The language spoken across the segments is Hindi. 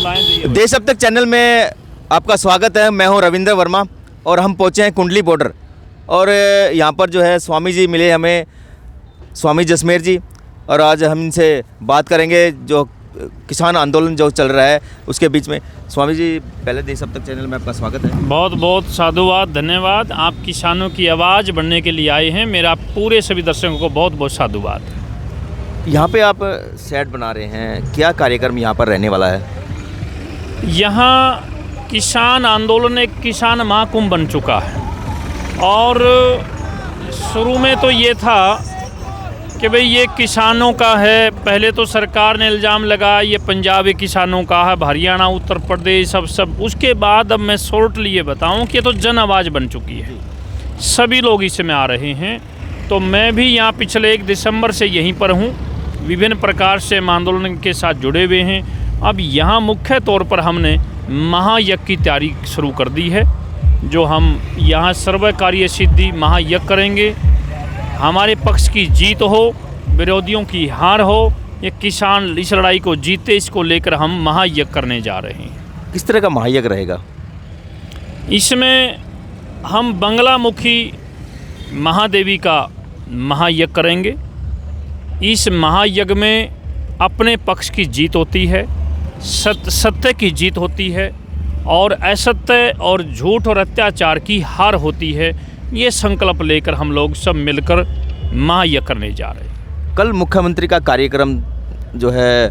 देश अब तक चैनल में आपका स्वागत है। मैं हूं रविंद्र वर्मा और हम पहुंचे हैं कुंडली बॉर्डर और यहां पर जो है स्वामी जी मिले हमें, स्वामी जसमेर जी, और आज हम इनसे बात करेंगे जो किसान आंदोलन जो चल रहा है उसके बीच में। स्वामी जी, पहले देश अब तक चैनल में आपका स्वागत है। बहुत बहुत साधुवाद, धन्यवाद। आप किसानों की आवाज़ बनने के लिए आए हैं। मेरा पूरे सभी दर्शकों को बहुत बहुत साधुवाद। यहाँ पे आप सेट बना रहे हैं, क्या कार्यक्रम यहाँ पर रहने वाला है? यहाँ किसान आंदोलन एक किसान महाकुंभ बन चुका है और शुरू में तो ये था कि भाई ये किसानों का है। पहले तो सरकार ने इल्ज़ाम लगाया ये पंजाब के किसानों का है, हरियाणा, उत्तर प्रदेश, सब। उसके बाद अब मैं शॉर्टली ये बताऊं कि ये तो जन आवाज़ बन चुकी है, सभी लोग इसमें आ रहे हैं। तो मैं भी यहाँ पिछले 1 दिसंबर से यहीं पर हूँ, विभिन्न प्रकार से हम आंदोलन के साथ जुड़े हुए हैं। अब यहाँ मुख्य तौर पर हमने महायज्ञ की तैयारी शुरू कर दी है, जो हम यहाँ सर्वकार्य सिद्धि महायज्ञ करेंगे। हमारे पक्ष की जीत हो, विरोधियों की हार हो, ये किसान इस लड़ाई को जीते, इसको लेकर हम महायज्ञ करने जा रहे हैं। किस तरह का महायज्ञ रहेगा? इसमें हम बंगलामुखी महादेवी का महायज्ञ करेंगे। इस महायज्ञ में अपने पक्ष की जीत होती है, सत्य की जीत होती है और असत्य और झूठ और अत्याचार की हार होती है। ये संकल्प लेकर हम लोग सब मिलकर महायज्ञ करने जा रहे हैं। कल मुख्यमंत्री का कार्यक्रम जो है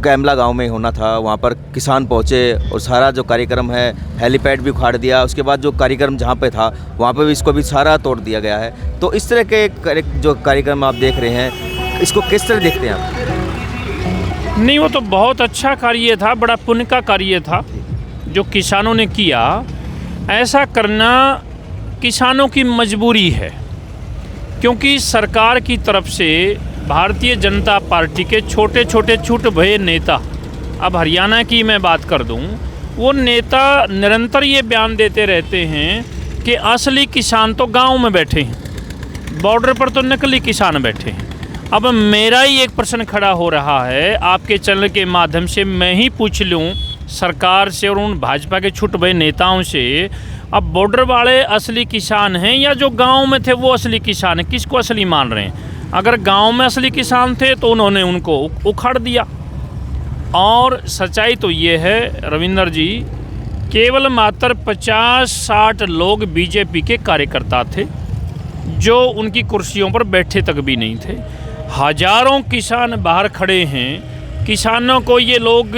कैमला गांव में होना था, वहां पर किसान पहुंचे और सारा जो कार्यक्रम है हेलीपैड भी उखाड़ दिया। उसके बाद जो कार्यक्रम जहां पे था वहां पे भी इसको भी सारा तोड़ दिया गया है। तो इस तरह के जो कार्यक्रम आप देख रहे हैं, इसको किस तरह देखते हैं आप? नहीं, वो तो बहुत अच्छा कार्य था, बड़ा पुण्य का कार्य था जो किसानों ने किया। ऐसा करना किसानों की मजबूरी है, क्योंकि सरकार की तरफ से भारतीय जनता पार्टी के छोटे छोटे छूट भये नेता, अब हरियाणा की मैं बात कर दूं, वो नेता निरंतर ये बयान देते रहते हैं कि असली किसान तो गांव में बैठे हैं, बॉर्डर पर तो नकली किसान बैठे हैं। अब मेरा ही एक प्रश्न खड़ा हो रहा है, आपके चैनल के माध्यम से मैं ही पूछ लूं सरकार से और उन भाजपा के छूट भये नेताओं से, अब बॉर्डर वाले असली किसान हैं या जो गांव में थे वो असली किसान हैं? किसको असली मान रहे हैं? अगर गांव में असली किसान थे तो उन्होंने उनको उखाड़ दिया। और सच्चाई तो ये है रविंद्र जी, केवल मात्र 50-60 लोग बीजेपी के कार्यकर्ता थे जो उनकी कुर्सियों पर बैठे तक भी नहीं थे। हजारों किसान बाहर खड़े हैं। किसानों को ये लोग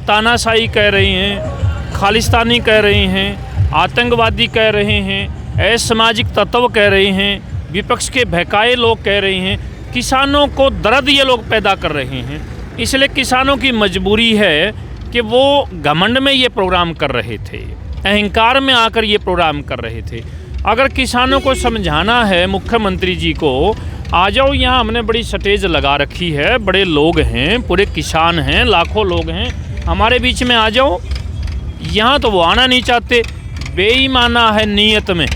तानाशाही कह रहे हैं, खालिस्तानी कह रहे हैं, आतंकवादी कह रहे हैं, असामाजिक तत्व कह रहे हैं, विपक्ष के बहकाए लोग कह रहे हैं। किसानों को दर्द ये लोग पैदा कर रहे हैं। इसलिए किसानों की मजबूरी है कि वो घमंड में ये प्रोग्राम कर रहे थे, अहंकार में आकर ये प्रोग्राम कर रहे थे। अगर किसानों को समझाना है मुख्यमंत्री जी को, आ जाओ यहाँ, हमने बड़ी स्टेज लगा रखी है, बड़े लोग हैं, पूरे किसान हैं, लाखों लोग हैं, हमारे बीच में आ जाओ। यहाँ तो वो आना नहीं चाहते, बेईमाना है नीयत में।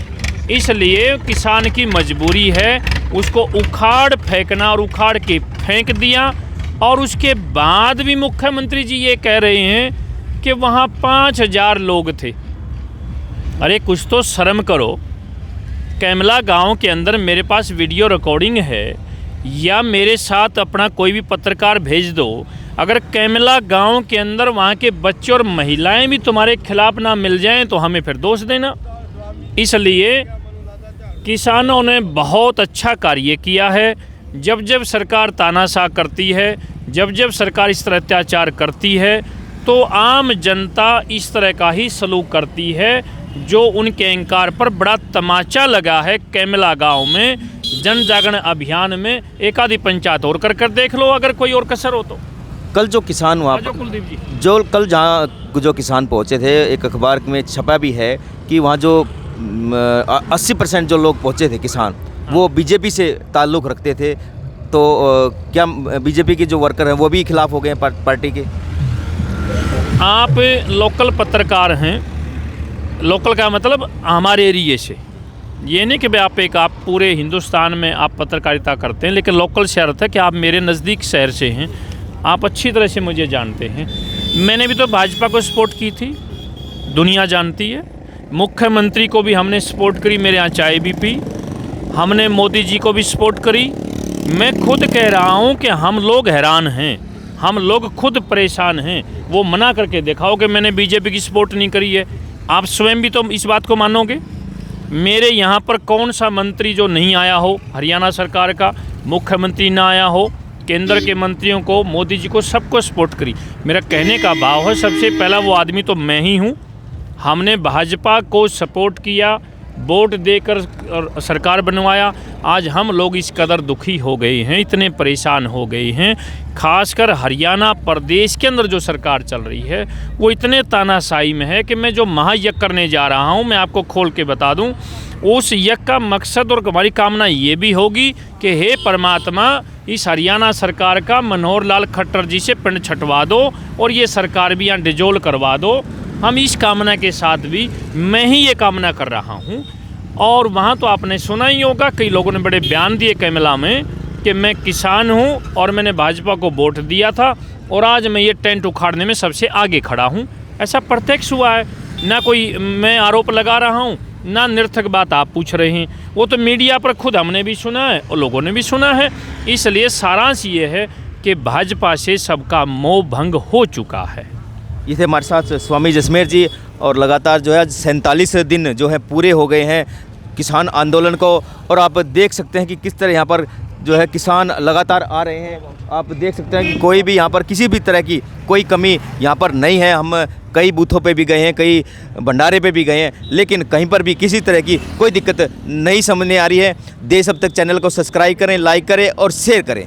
इसलिए किसान की मजबूरी है उसको उखाड़ फेंकना, और उखाड़ के फेंक दिया। और उसके बाद भी मुख्यमंत्री जी ये कह रहे हैं कि वहाँ 5000 लोग थे। अरे कुछ तो शर्म करो। कैमला गांव के अंदर मेरे पास वीडियो रिकॉर्डिंग है, या मेरे साथ अपना कोई भी पत्रकार भेज दो। अगर कैमला गांव के अंदर वहाँ के बच्चे और महिलाएं भी तुम्हारे खिलाफ ना मिल जाएं तो हमें फिर दोष देना। इसलिए किसानों ने बहुत अच्छा कार्य किया है। जब जब सरकार तानाशाह करती है, जब जब सरकार इस तरह अत्याचार करती है, तो आम जनता इस तरह का ही सलूक करती है, जो उनके अहंकार पर बड़ा तमाचा लगा है। कैमला गांव में जन जागरण अभियान में एक आधी पंचायत और कर देख लो, अगर कोई और कसर हो तो। कल जो किसान वहाँ कुलदीप जी, जो कल जहाँ जो किसान पहुँचे थे, एक अखबार में छपा भी है कि वहाँ जो 80% जो लोग पहुँचे थे किसान, वो बीजेपी से ताल्लुक़ रखते थे। तो क्या बीजेपी के जो वर्कर हैं वो भी खिलाफ हो गए पार्टी के? आप लोकल पत्रकार हैं, लोकल का मतलब हमारे एरिए से, ये नहीं कि भाई आप पूरे हिंदुस्तान में आप पत्रकारिता करते हैं, लेकिन लोकल शहर है कि आप मेरे नज़दीक शहर से हैं, आप अच्छी तरह से मुझे जानते हैं। मैंने भी तो भाजपा को सपोर्ट की थी, दुनिया जानती है। मुख्यमंत्री को भी हमने सपोर्ट करी, मेरे यहाँ चाय भी पी। हमने मोदी जी को भी सपोर्ट करी। मैं खुद कह रहा हूँ कि हम लोग हैरान हैं, हम लोग खुद परेशान हैं। वो मना करके दिखाओ कि मैंने बीजेपी की सपोर्ट नहीं करी है। आप स्वयं भी तो इस बात को मानोगे। मेरे यहाँ पर कौन सा मंत्री जो नहीं आया हो, हरियाणा सरकार का मुख्यमंत्री ना आया हो, केंद्र के मंत्रियों को, मोदी जी को, सबको सपोर्ट करी। मेरा कहने का भाव है, सबसे पहला वो आदमी तो मैं ही हूँ। हमने भाजपा को सपोर्ट किया, वोट देकर सरकार बनवाया। आज हम लोग इस कदर दुखी हो गए हैं, इतने परेशान हो गए हैं। खासकर हरियाणा प्रदेश के अंदर जो सरकार चल रही है वो इतने तानाशाही में है कि मैं जो महायज्ञ करने जा रहा हूँ, मैं आपको खोल के बता दूँ, उस यज्ञ का मकसद और हमारी कामना ये भी होगी कि हे परमात्मा, इस हरियाणा सरकार का मनोहर लाल खट्टर जी से पिंड छटवा दो और ये सरकार भी यहाँ डिजोल्व करवा दो। हम इस कामना के साथ भी, मैं ही ये कामना कर रहा हूँ। और वहाँ तो आपने सुना ही होगा, कई लोगों ने बड़े बयान दिए कैमला में कि मैं किसान हूँ और मैंने भाजपा को वोट दिया था और आज मैं ये टेंट उखाड़ने में सबसे आगे खड़ा हूँ। ऐसा प्रत्यक्ष हुआ है, ना कोई मैं आरोप लगा रहा हूँ, ना निरर्थक बात आप पूछ रहे हैं। वो तो मीडिया पर खुद हमने भी सुना है और लोगों ने भी सुना है। इसलिए सारांश ये है कि भाजपा से सबका मोह भंग हो चुका है। ये थे हमारे साथ स्वामी जसमेर जी, और लगातार जो है 47 दिन जो है पूरे हो गए हैं किसान आंदोलन को। और आप देख सकते हैं कि किस तरह यहाँ पर जो है किसान लगातार आ रहे हैं। आप देख सकते हैं कि कोई भी यहाँ पर किसी भी तरह की कोई कमी यहाँ पर नहीं है। हम कई बूथों पे भी गए हैं, कई भंडारे पे भी गए हैं, लेकिन कहीं पर भी किसी तरह की कोई दिक्कत नहीं समझ में आ रही है। देश अब तक चैनल को सब्सक्राइब करें, लाइक करें और शेयर करें।